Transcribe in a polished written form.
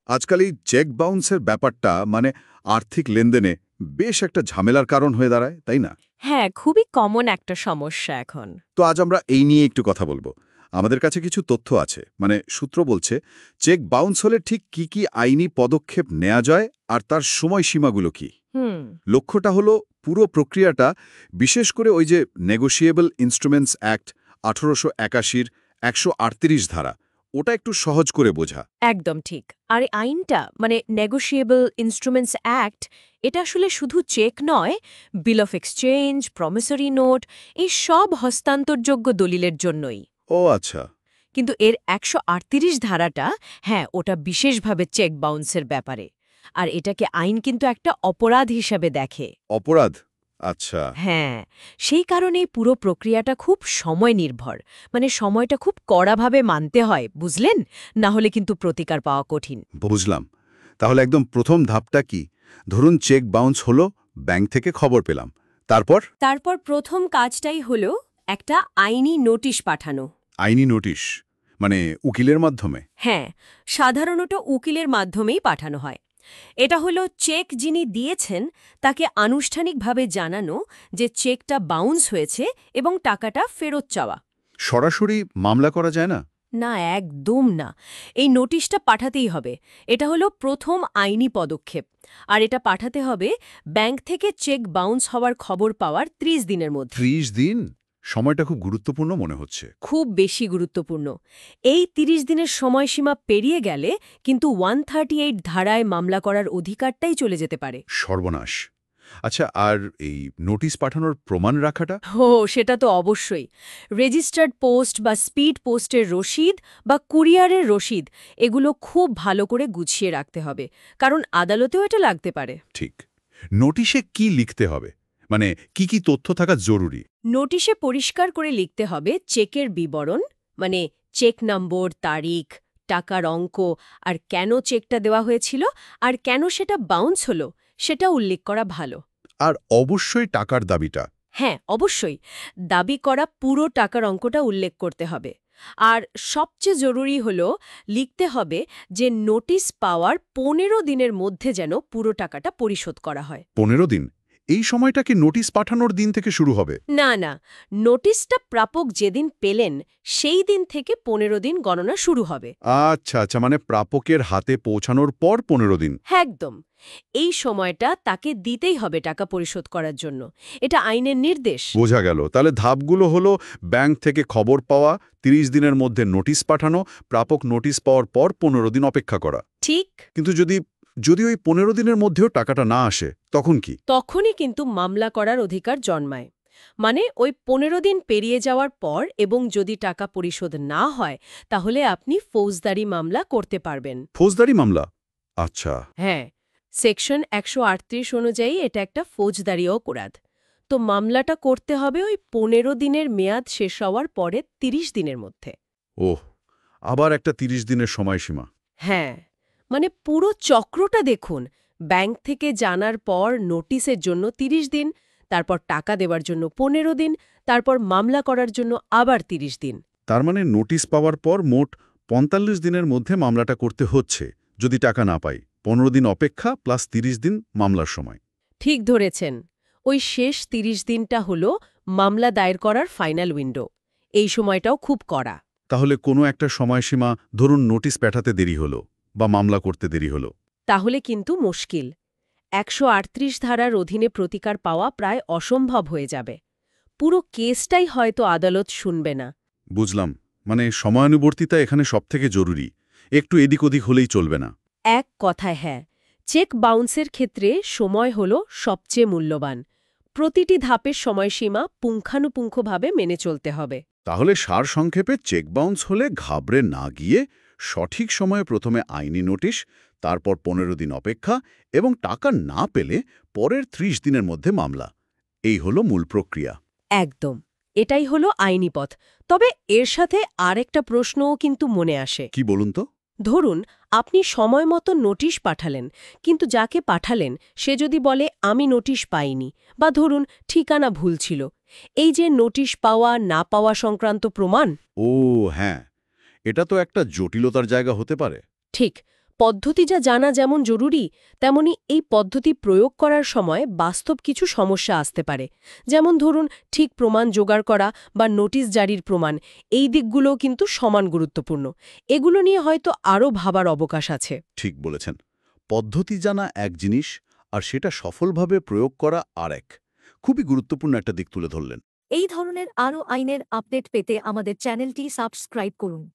আজকাল এই চেক বাউন্সের ব্যাপারটা আর্থিক লেনদেনে বেশ একটা ঝামেলার কারণ হয়ে দাঁড়ায়, তাই না? হ্যাঁ, খুবই কমন একটা সমস্যা এখন। তো আজ আমরা এই নিয়ে একটু কথা বলবো। আমাদের কাছে কিছু তথ্য আছে, সূত্র বলছে চেক বাউন্স হলে ঠিক কি কি আইনি পদক্ষেপ নেওয়া যায় আর তার সময়সীমাগুলো কি। হুম। লক্ষ্যটা হলো পুরো প্রক্রিয়াটা, বিশেষ করে ওই যে নেগোশিয়েবল ইনস্ট্রুমেন্টস অ্যাক্ট 1881-র 138 ধারা, ওটা একটু সহজ করে বোঝা। একদম ঠিক। আর এই আইনটা নেগোশিয়েবল ইনস্ট্রুমেন্টস অ্যাক্ট, এটা আসলে শুধু চেক নয়, বিল অফ এক্সচেঞ্জ, প্রমিসরি নোট, এই সব হস্তান্তরযোগ্য দলিলের জন্যই। ও আচ্ছা। কিন্তু এর 138 ধারাটা, হ্যাঁ, ওটা বিশেষভাবে চেক বাউন্সের ব্যাপারে। আর এটাকে আইন কিন্তু একটা অপরাধ হিসাবে দেখে। অপরাধ? আচ্ছা। হ্যাঁ, সেই কারণেই পুরো প্রক্রিয়াটা খুব সময় নির্ভর। সময়টা খুব কড়াভাবে মানতে হয়, বুঝলেন? না হলে কিন্তু প্রতিকার পাওয়া কঠিন। বুঝলাম। তাহলে একদম প্রথম ধাপটা কি? ধরুন চেক বাউন্স হলো, ব্যাংক থেকে খবর পেলাম, তারপর? তারপর প্রথম কাজটাই হলো একটা আইনি নোটিশ পাঠানো। আইনি নোটিশ? উকিলের মাধ্যমে? হ্যাঁ, সাধারণত উকিলের মাধ্যমেই পাঠানো হয়। এটা হলো চেক যিনি দিয়েছেন তাকে আনুষ্ঠানিকভাবে জানানো যে চেকটা বাউন্স হয়েছে এবং টাকাটা ফেরত চাওয়া। সরাসরি মামলা করা যায় না? না, একদম না। এই নোটিশটা পাঠাতেই হবে। এটা হলো প্রথম আইনি পদক্ষেপ। আর এটা পাঠাতে হবে ব্যাংক থেকে চেক বাউন্স হওয়ার খবর পাওয়ার 30 দিনের মধ্যে। 30 দিন? সময়টা খুব গুরুত্বপূর্ণ মনে হচ্ছে। খুব বেশি গুরুত্বপূর্ণ। এই 30 দিনের সময়সীমা পেরিয়ে গেলে কিন্তু 138 ধারায় মামলা করার অধিকারটাই চলে যেতে পারে। সর্বনাশ। আচ্ছা, আর এই নোটিশ পাঠানোর প্রমাণ রাখাটা? ও, সেটা তো অবশ্যই। রেজিস্টার্ড পোস্ট বা স্পিড পোস্টের রসিদ বা কুরিয়ারের রসিদ, এগুলো খুব ভালো করে গুছিয়ে রাখতে হবে, কারণ আদালতেও এটা লাগতে পারে। ঠিক। নোটিশে কি লিখতে হবে? কি কি তথ্য থাকা জরুরি? নোটিশে পরিষ্কার করে লিখতে হবে চেকের বিবরণ, মানে চেক নম্বর, তারিখ, টাকার অঙ্ক, আর কেন চেকটা দেওয়া হয়েছিল আর কেন সেটা বাউন্স হলো, সেটা উল্লেখ করা ভালো। আর অবশ্যই টাকার দাবিটা। হ্যাঁ, অবশ্যই। দাবি করা পুরো টাকার অঙ্কটা উল্লেখ করতে হবে। আর সবচেয়ে জরুরি হলো লিখতে হবে যে নোটিশ পাওয়ার 15 দিনের মধ্যে যেন পুরো টাকাটা পরিশোধ করা হয়। 15 দিন? এই সময়টা কি নোটিশ পাঠানোর দিন থেকে শুরু হবে? না, না, নোটিশটা প্রাপক যেদিন পেলেন সেই দিন থেকে 15 দিন গণনা শুরু হবে। আচ্ছা, আচ্ছা, প্রাপকের হাতে পৌঁছানোর পর 15 দিন। একদম। এই সময়টা তাকে দিতেই হবে টাকা পরিশোধ করার জন্য। এটা আইনের নির্দেশ। বোঝা গেল। তাহলে ধাপগুলো হলো ব্যাংক থেকে খবর পাওয়া, 30 দিনের মধ্যে নোটিশ পাঠানো, প্রাপক নোটিশ পাওয়ার পর 15 দিন অপেক্ষা করা। ঠিক। কিন্তু যদি যদি ওই 15 দিনের মধ্যেও টাকাটা না আসে, তখন কি? তখনই কিন্তু মামলা করার অধিকার জন্মায়। ওই 15 দিন পেরিয়ে যাওয়ার পর এবং যদি টাকা পরিশোধ না হয়, তাহলে আপনি ফৌজদারি মামলা করতে পারবেন। ফৌজদারি মামলা? আচ্ছা। হ্যাঁ, সেকশন 138 অনুযায়ী এটা একটা ফৌজদারি অপরাধ। তো মামলাটা করতে হবে ওই 15 দিনের মেয়াদ শেষ হওয়ার পরে 30 দিনের মধ্যে। ওহ, আবার একটা 30 দিনের সময়সীমা। হ্যাঁ, পুরো চক্রটা দেখুন। ব্যাংক থেকে জানার পর নোটিশের জন্য 30 দিন, তারপর টাকা দেওয়ার জন্য 15 দিন, তারপর মামলা করার জন্য আবার 30 দিন। তার নোটিশ পাওয়ার পর মোট 45 দিনের মধ্যে মামলাটা করতে হচ্ছে যদি টাকা না পাই। 15 দিন অপেক্ষা প্লাস 30 দিন মামলার সময়। ঠিক ধরেছেন। ওই শেষ 30 দিনটা হলো মামলা দায়ের করার ফাইনাল উইন্ডো। এই সময়টাও খুব কড়া। তাহলে কোনো একটা সময়সীমা, ধরুন নোটিশ পাঠাতে দেরি হলো বা মামলা করতে দেরি হলো, তাহলে কিন্তু মুশকিল। 138 ধারার অধীনে প্রতিকার পাওয়া প্রায় অসম্ভব হয়ে যাবে। পুরো কেসটাই হয়তো আদালত শুনবে না। বুঝলাম। সময়ানুবর্তিতা এখানে সবথেকে জরুরি। একটু এদিক ওদিক হলেই চলবে না। এক কথায় হ্যাঁ, চেক বাউন্সের ক্ষেত্রে সময় হলো সবচেয়ে মূল্যবান। প্রতিটি ধাপের সময়সীমা পুঙ্খানুপুঙ্খভাবে মেনে চলতে হবে। তাহলে সারসংক্ষেপে চেক বাউন্স হলে ঘাবড়ে না গিয়ে সঠিক সময়ে প্রথমে আইনি নোটিশ, তারপর 15 দিন অপেক্ষা এবং টাকা না পেলে পরের 30 দিনের মধ্যে মামলা। এই হলো মূল প্রক্রিয়া। একদম। এটাই হলো আইনি পথ। তবে এর সাথে আরেকটা প্রশ্নও কিন্তু মনে আসে। কি বলুন তো? ধরুন, আপনি সময় মতো নোটিশ পাঠালেন, কিন্তু যাকে পাঠালেন সে যদি বলে আমি নোটিশ পাইনি, বা ধরুন ঠিকানা ভুল ছিল, এই যে নোটিশ পাওয়া না পাওয়া সংক্রান্ত প্রমাণ। ও হ্যাঁ, এটা তো একটা জটিলতার জায়গা হতে পারে। ঠিক, পদ্ধতিটা জানা যেমন জরুরি, তেমনি এই পদ্ধতি প্রয়োগ করার সময় বাস্তব কিছু সমস্যা আসতে পারে। যেমন ধরুন, ঠিক প্রমাণ জোগাড় করা বা নোটিশ জারির প্রমাণ, এই দিকগুলোও কিন্তু সমান গুরুত্বপূর্ণ। এগুলো নিয়ে হয়তো আরও ভাবার অবকাশ আছে। ঠিক বলেছেন। পদ্ধতি জানা এক জিনিস, আর সেটা সফলভাবে প্রয়োগ করা আরেক। খুবই গুরুত্বপূর্ণ একটা দিক তুলে ধরলেন। এই ধরনের আরও আইনের আপডেট পেতে আমাদের চ্যানেলটি সাবস্ক্রাইব করুন।